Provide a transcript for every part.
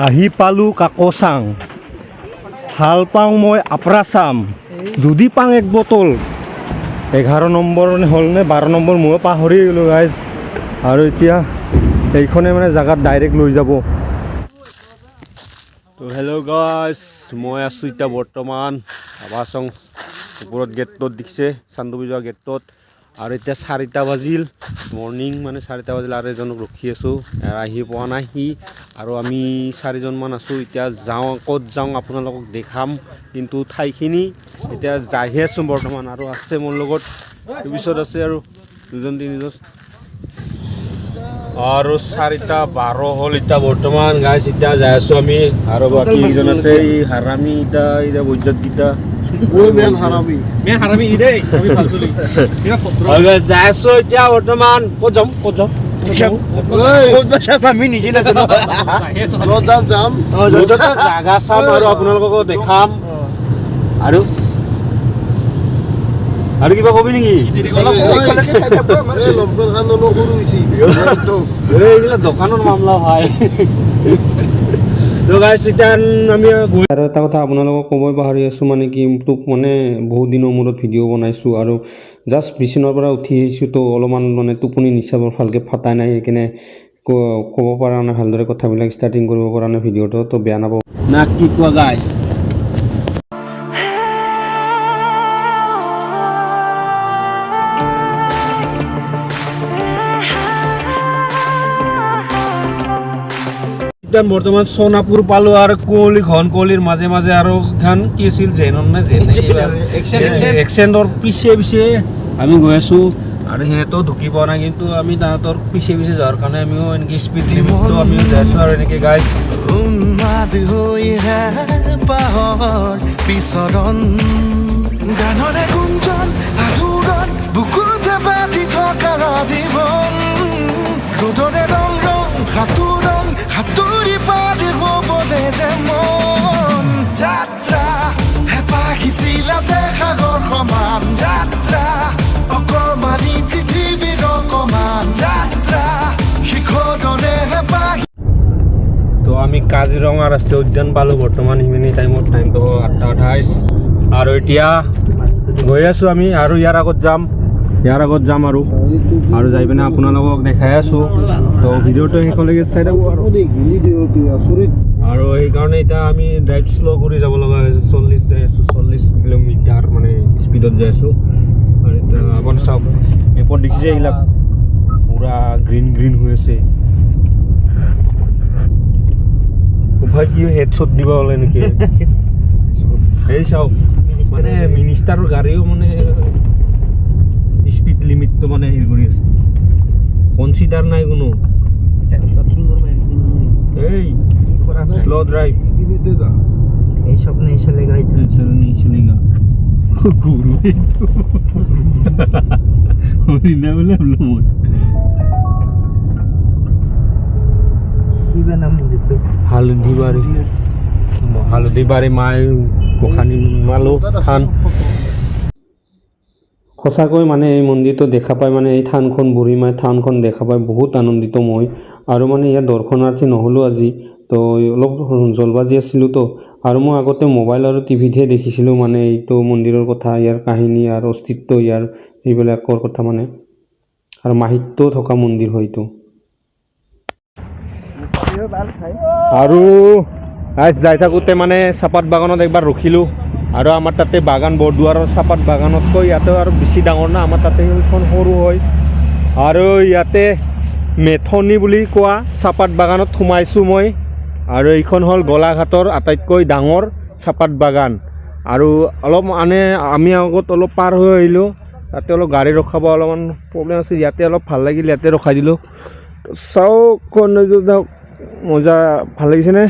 আহি পালোঁ কাকচাং। ভাল পাওঁ মই আপ্ৰাচাম। যদি পাং এক বটল 11 নম্বৰ হ'ল নে 12 নম্বৰ মই পাহৰি গ'লোঁ গাইজ। আৰু এতিয়া এইখনে মানে জেগাত ডাইৰেক্ট লৈ যাব। তো হেল্ল' গাইজ, মই আছোঁ এতিয়া বৰ্তমান কাকচাং ওপৰত গেটত দেখিছে চান্দুবি যোৱা গেটত। আৰু এতিয়া 4টা বাজিল মৰ্ণিং, মানে 4টা বাজিল আৰু এজনক ৰখি আছোঁ, আহি পোৱা নাই সি। আৰু আমি 4জনমান আছোঁ। এতিয়া যাওঁ, ক'ত যাওঁ আপোনালোকক দেখাম, কিন্তু ঠাইখিনি এতিয়া যাইহে আছোঁ বৰ্তমান। আৰু আছে মোৰ লগত, পিছত আছে আৰু 2-3জন। আৰু 4:12 হ'ল এতিয়া বৰ্তমান গাইজ। এতিয়া যাই আছোঁ আমি, আৰু বাকী কেইজন আছে। এই হাৰামি এতিয়া বৈজ্যতকেইটা যাই আছোঁ এতিয়া বৰ্তমান। ক'ত যাম আমি নিজে নাজানো, জাগা চাম আৰু আপোনালোককো দেখাম। আৰু কিবা কবি নেকি? দোকানৰ মামলা হয়। আৰু এটা কথা আপোনালোকক ক'বই পাহৰি আছোঁ, মানে কি তোক মানে বহুত দিনৰ মূৰত ভিডিঅ' বনাইছোঁ আৰু জাষ্ট বিচনাৰ পৰা উঠি আহিছোঁ। তো অলপমান মানে টোপনি নিচাবোৰ ভালকৈ ফটাই নাই, সেইকাৰণে ক'ব পৰা নাই ভালদৰে কথাবিলাক, ষ্টাৰ্টিং কৰিব পৰা নাই ভিডিঅ'টো। তো বেয়া নাপাব না, কি কোৱা গাইছ? বৰ্তমান সোনাপুৰ পালো আৰু কুঁৱলীৰ মাজে মাজে আৰু খান কি আছিল জেনৰ নে এক্সেণ্ডৰ পিছে আমি গৈ আছোঁ। আৰু সিহঁতেও ঢুকি পোৱা নাই, কিন্তু আমি তাহাঁতৰ পিছে যোৱাৰ কাৰণে আমিও এনেকৈ স্পীড লিমিটটো আমি যাই আছোঁ। আৰু এনেকৈ গাইজ গানৰে গুঞ্জন আলোড়ন বুকুতে বাজি থকা জীৱন ৰ'দৰে ৰং সাঁতুৰি পাৰি হ'বলে যে মন যাত্ৰা হেঁপাহিছিলা সাগৰ সমান যাত্ৰা অকমানি পৃথিৱীৰ অকমান যাত্ৰা শিখৰৰে হেঁপাহি। তো আমি কাজিৰঙা ৰাষ্ট্ৰীয় উদ্যান পালোঁ বৰ্তমান ইভিনিং টাইমত। টাইমটো 8:28 আৰু এতিয়া গৈ আছোঁ আমি। আৰু ইয়াৰ আগত যাম আৰু যাই পিনে আপোনালোকক দেখাই আছোঁ। তো ভিডিঅ'টো শেষলৈকে চাই থাকোঁ। আৰু সেইকাৰণে এতিয়া আমি ড্ৰাইভ শ্ল' কৰি যাব লগা হৈছে। 40 কিলোমিটাৰ মানে স্পীডত যাই আছোঁ। আৰু এতিয়া আপুনি চাওক, এপত দেখিছে এইবিলাক পূৰা গ্ৰীণ হৈ আছে। উপায় কি হেডশ্বট দিব হ'লে নেকি? এই চাওক, মানে মিনিষ্টাৰৰ গাড়ীও মানে স্পীড লিমিটটো মানে হেৰি কৰি আছে, কনচিডাৰ নাই কোনো। এই স্লো ড্রাইভ এই সব नहीं चलेगा, इधर नहीं चलेगा। गुरु হরিনা বলে বললাম কিবা নাম দিতো হালদিবাৰী মাই গোখানি মালো থান। সঁচাকৈ মানে এই মন্দিৰটো দেখা পাই, মানে এই থানখন বুঢ়ীমাই থানখন দেখা পাই বহুত আনন্দিত মই। আৰু মানে ইয়াত দৰ্শনাৰ্থী নহ'লোঁ আজি, তো অলপ জলবাজি আছিলোঁ তো। আৰু মই আগতে মোবাইল আৰু টিভিতহে দেখিছিলোঁ মানে এইটো মন্দিৰৰ কথা, ইয়াৰ কাহিনী আৰু অস্তিত্ব, ইয়াৰ এইবিলাকৰ কথা মানে। আৰু মাহিত্যও থকা মন্দিৰ হয়তো। আৰু যাই থাকোঁতে মানে চাহপাত বাগানত একবাৰ ৰখিলোঁ। আৰু আমাৰ তাতে বাগান বৰদুৱাৰৰ চাহপাত বাগানতকৈ ইয়াতে আৰু বেছি ডাঙৰ না, আমাৰ তাতে সেইখন সৰু হয়। আৰু ইয়াতে মেথনি বুলি কোৱা চাহপাত বাগানত সোমাইছোঁ মই। আৰু এইখন হ'ল গোলাঘাটৰ আটাইতকৈ ডাঙৰ চাহপাত বাগান। আৰু অলপ আমি আগত অলপ পাৰ হৈ আহিলোঁ, তাতে অলপ গাড়ী ৰখাব অলপমান প্ৰব্লেম আছিল। ইয়াতে অলপ ভাল লাগিল, ইয়াতে ৰখাই দিলোঁ। চাওক মজা, ভাল লাগিছেনে?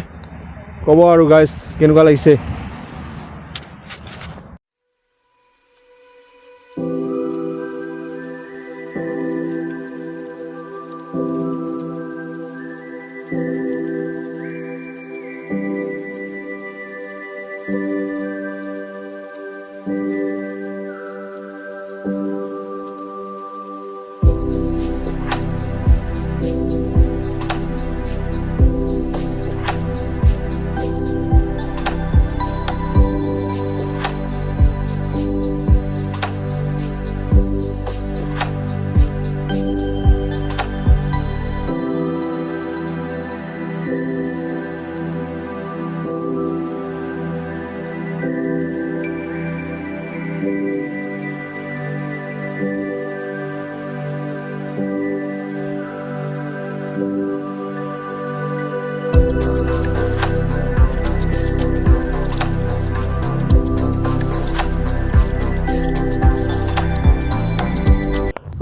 ক'ব আৰু গাইজ কেনেকুৱা লাগিছে।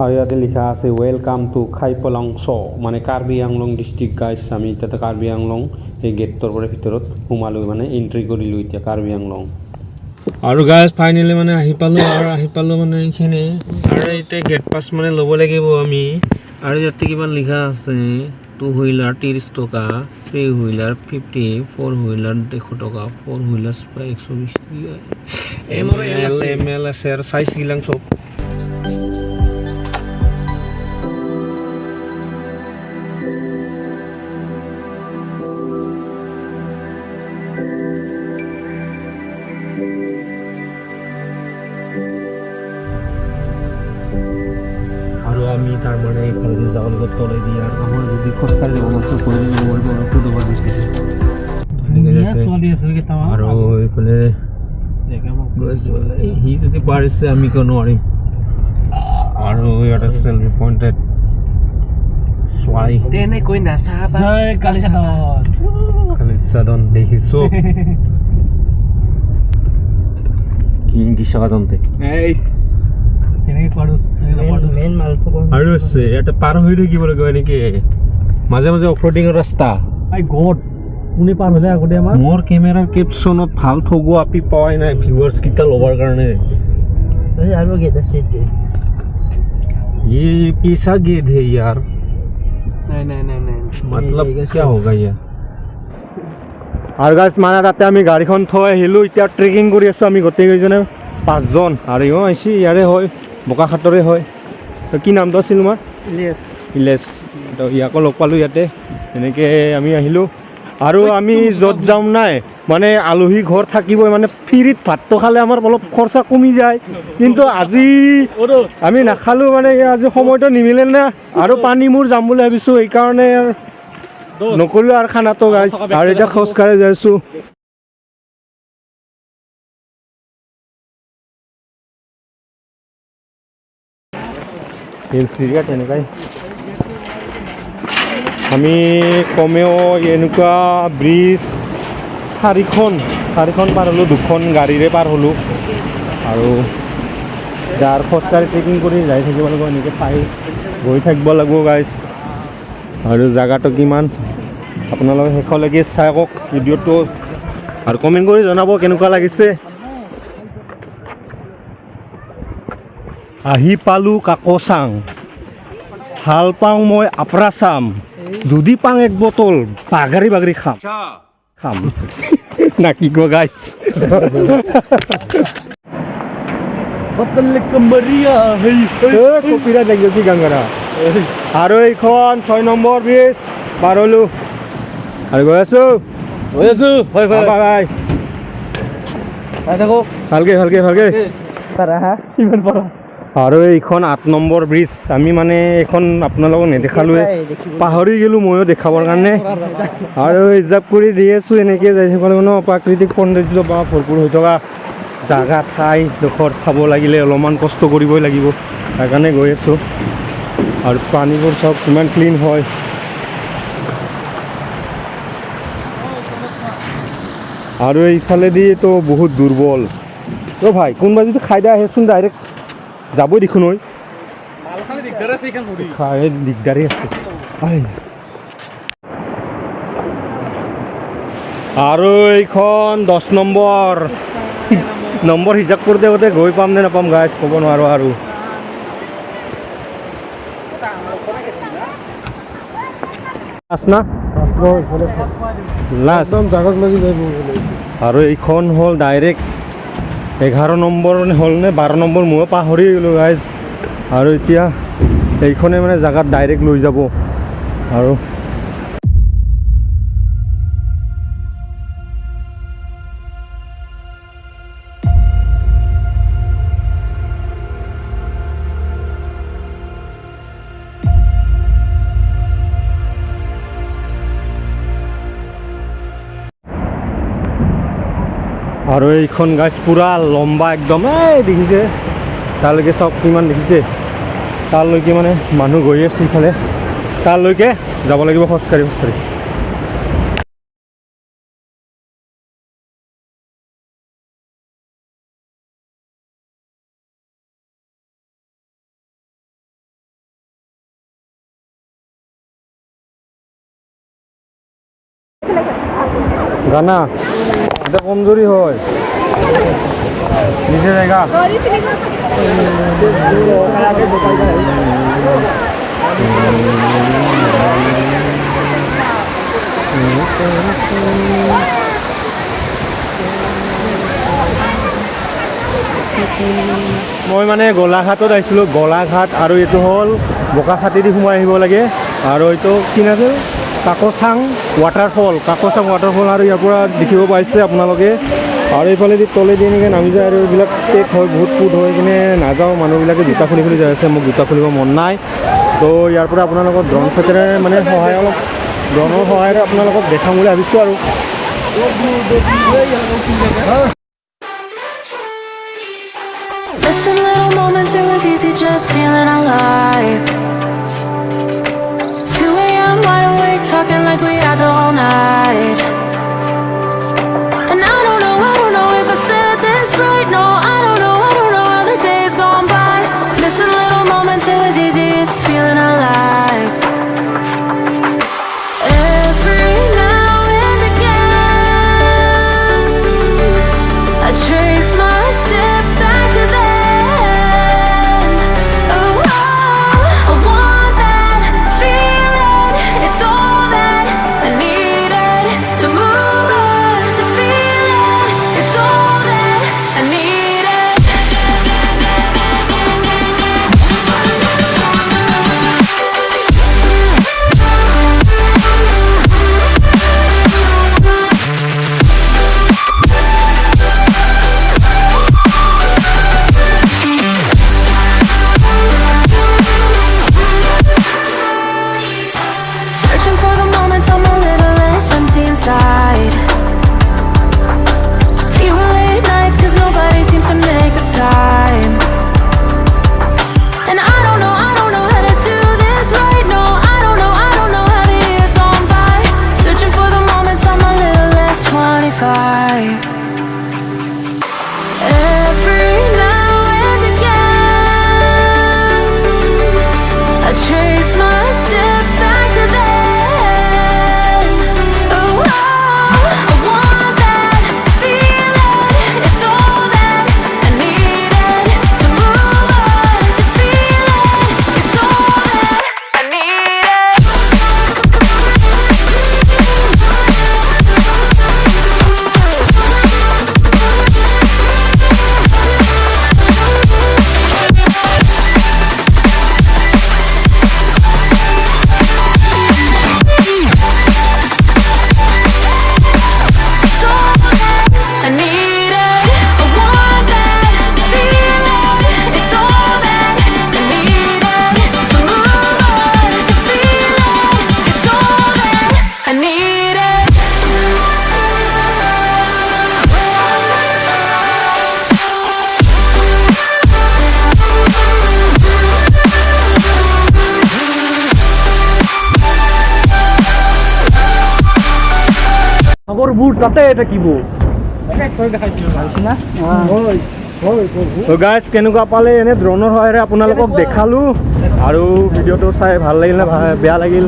আৰু ইয়াতে লিখা আছে ৱেলকাম টু খাইপলং মানে কাৰ্বি আংলং ডিষ্ট্ৰিক্ট গাইজ আমি এতিয়া কাৰ্বি আংলং এই গেটৰ পৰা ভিতৰত সোমালোঁ মানে এণ্ট্ৰি কৰিলোঁ এতিয়া কাৰ্বি আংলং আৰু গাইজ ফাইনেলি মানে আহি পালোঁ মানে এইখিনি আৰু এতিয়া গেট পাছ মানে ল'ব লাগিব আমি আৰু ইয়াতে কিবা লিখা আছে 2 হুইলাৰ 30 টকা 3 হুইলাৰ 50 4 হুইলাৰ 100 টকা 4 হুইলাৰ 120 এম এল আছে আৰু চাইজ গিলাং চব আৰু আমি তাৰ মানে এইফালে যাব লাগিব তলে দি আৰু আমাৰ যদি খোজকাঢ়ি যাব মাত্ৰ কৰি আৰু এইফালে সি যদি পাৰিছে আমি কিয় নোৱাৰিম আৰু ইয়াতে চেলফি পইণ্টেড ছোৱালী তেনেকৈ নাচাবা কালিচাদন দেখিছো কি চাদনতে আৰু ইয়াতে পাৰ হৈ থাকিব লাগিব এনেকে মাজে মাজে অফৰোডিঙৰ ৰাস্তা মোৰ কেমেৰাৰ কেপশ্যনত ভাল ঠগো আপি পোৱাই নাই ভিউৱাৰ্ছ কেইটা ল'বৰ কাৰণে ये कैसा गेट है यार नहीं मतलब क्या होगा यार আৰু গাইছ মানে তাতে আমি গাড়ীখন থৈ আহিলোঁ এতিয়া ট্ৰেকিং কৰি আছোঁ আমি গোটেইকেইজনে 5 জন আৰু ইও আহিছে ইয়াৰে হয় বোকাখাটৰে হয় তো কি নামটো আছিল তোমাৰ ইলেছ তো ইয়াকো লগ পালোঁ ইয়াতে এনেকৈ আমি আহিলোঁ আৰু আমি য'ত যাম নাই মানে আলহী ঘৰ থাকিবই মানে ফ্ৰীত ভাতটো খালে আমাৰ অলপ খৰচা কমি যায় কিন্তু আজি আমি নাখালোঁ মানে আজি সময়টো নিমিলে না আৰু পানী মোৰ যাম বুলি ভাবিছোঁ সেইকাৰণে নকৰিলোঁ আৰু খানাটো গাইছ আৰু এতিয়া খোজকাঢ়ি যাইছোঁ হিল চিৰিয়া তেনেকুৱাই আমি কমেও এনেকুৱা ব্ৰিজ চাৰিখন পাৰ হ'লোঁ 2খন গাড়ীৰে পাৰ হ'লোঁ আৰু যাৰ খোজকাঢ়ি ট্ৰেকিং কৰি যাই থাকিব লাগিব এনেকৈ চাই গৈ থাকিব লাগিব গাইজ আৰু জেগাটো কিমান আপোনালোকে শেষলৈকে চাই কওক ভিডিঅ'টো আৰু কমেণ্ট কৰি জনাব কেনেকুৱা লাগিছে আহি পালোঁ কাকচাং ভাল পাওঁ মই আপ্ৰাচাম যদি পাং এক বটল বাগৰি খাম না কি কয় গাইছ কপিৰাইট লাগিব কি গান কৰা আৰু এইখন 6 নম্বৰ ব্ৰিজ পাৰ হ'লোঁ আৰু গৈ আছোঁ হয় ভালকে আৰু এইখন 8 নম্বৰ ব্ৰিজ আমি মানে এইখন আপোনালোকক নেদেখালোৱে পাহৰি গ'লোঁ ময়ো দেখাবৰ কাৰণে আৰু ৰিজাৰ্ভ কৰি দি আছোঁ এনেকৈ যাই থাকিব লাগিব ন প্ৰাকৃতিক সৌন্দৰ্য বা ভৰপূৰ হৈ থকা জাগা ঠাইডোখৰ চাব লাগিলে অলপমান কষ্ট কৰিবই লাগিব সেইকাৰণে গৈ আছোঁ আৰু পানীবোৰ চব কিমান ক্লিন হয় আৰু এইফালেদিতো বহুত দুৰ্বল অ' ভাই কোনোবা যদি খাই দিয়া আহেচোন ডাইৰেক্ট যাবই দেখোন ঐ দিগদাৰী আছে আৰু এইখন 10 নম্বৰ হিচাপ কৰোঁতে গোটেই গৈ পাম নে নাপাম গাইজ ক'ব নোৱাৰোঁ আৰু আৰু এইখন হ'ল ডাইৰেক্ট 11 নম্বৰ হ'ল নে 12 নম্বৰ ময়ো পাহৰি গ'লোঁ গাইজ আৰু এতিয়া এইখনে মানে জেগাত ডাইৰেক্ট লৈ যাব আৰু আৰু এইখন গাছ পুৰা লম্বা একদম দেখিছে তালৈকে চব কিমান দেখিছে তালৈকে মানে মানুহ গৈ আছে ইফালে তালৈকে যাব লাগিব খোজকাঢ়ি গানা এটা কমজোরি হয় নিচে জায়গা মই মানে গোলাঘাটত আহিছিলোঁ গোলাঘাট আৰু এইটো হ'ল বোকাখাটেদি সোমাই আহিব লাগে আৰু এইটো কি আছে কাকচাং ৱাটাৰফল আৰু ইয়াৰ পৰা দেখিব পাইছে আপোনালোকে আৰু এইফালেদি তলেদি এনেকৈ নামি যায় আৰু এইবিলাক টেক হয় বহুত ফুট হৈ কিনে নাযাওঁ মানুহবিলাকে জোতা খুলি খুলি যাই আছে মোক জোতা খুলিব মন নাই তো ইয়াৰ পৰা আপোনালোকক ড্ৰোন শ্বটেৰে মানে ড্ৰোনৰ সহায়েৰে আপোনালোকক দেখাম বুলি ভাবিছোঁ আৰু Missing little moments, it was easy just feeling alive. 2 a.m. wide awake, talking like we had the whole night. And I don't know if I said this right. No, I don't know how the days gone by. Missing little moments, it was easy just feeling alive. Every now and again, I trace my steps back to then. আগৰ বুট তাতে এটা কি বুট তো guys কেনেকুৱা পালে এনে ড্ৰোনৰ সহায়েৰে আপোনালোকক দেখালোঁ আৰু ভিডিঅ'টো চাই ভাল লাগিল নে বেয়া লাগিল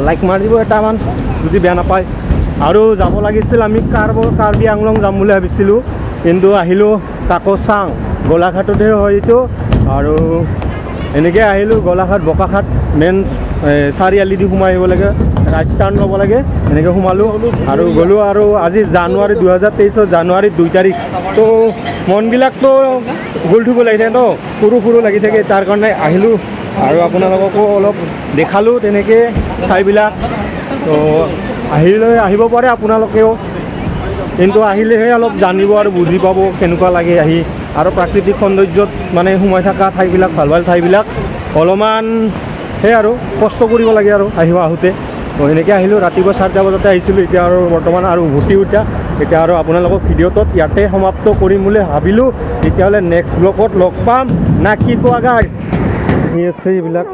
লাইক মাৰি দিব এটামান যদি বেয়া নাপায় আৰু যাব লাগিছিল আমি কাৰ্বি আংলং যাম বুলি ভাবিছিলোঁ কিন্তু আহিলোঁ কাকচাং গোলাঘাটতে হয় এইটো আৰু এনেকৈ আহিলোঁ গোলাঘাট বোকাখাট মেইন চাৰিআলি দি সোমাই আহিব লাগে ৰাইট টাৰ্ণ ল'ব লাগে এনেকৈ সোমালোঁ আৰু গ'লোঁ আৰু আজি জানুৱাৰী 2023 জানুৱাৰী 2 তাৰিখ তো মনবিলাকতো গোল-ঠুগো লাগি থাকে ন সৰু লাগি থাকে তাৰ কাৰণে আহিলোঁ আৰু আপোনালোককো অলপ দেখালোঁ তেনেকৈ ঠাইবিলাক তো আহিব পাৰে আপোনালোকেও কিন্তু আহিলেহে অলপ জানিব আৰু বুজি পাব কেনেকুৱা লাগে আহি আৰু প্ৰাকৃতিক সৌন্দৰ্যত মানে সোমাই থকা ঠাইবিলাক ভাল ঠাইবিলাক অলপমান সেই আৰু কষ্ট কৰিব লাগে আৰু আহোঁতে তো এনেকৈ আহিলোঁ ৰাতিপুৱা 4টা বজাতে আহিছিলোঁ এতিয়া আৰু বৰ্তমান আৰু উভতি এতিয়া আৰু আপোনালোকক ভিডিঅ'টোত ইয়াতে সমাপ্ত কৰিম বুলি ভাবিলোঁ তেতিয়াহ'লে নেক্সট ব্লগত লগ পাম না কি কোৱা গাইজ আছে এইবিলাক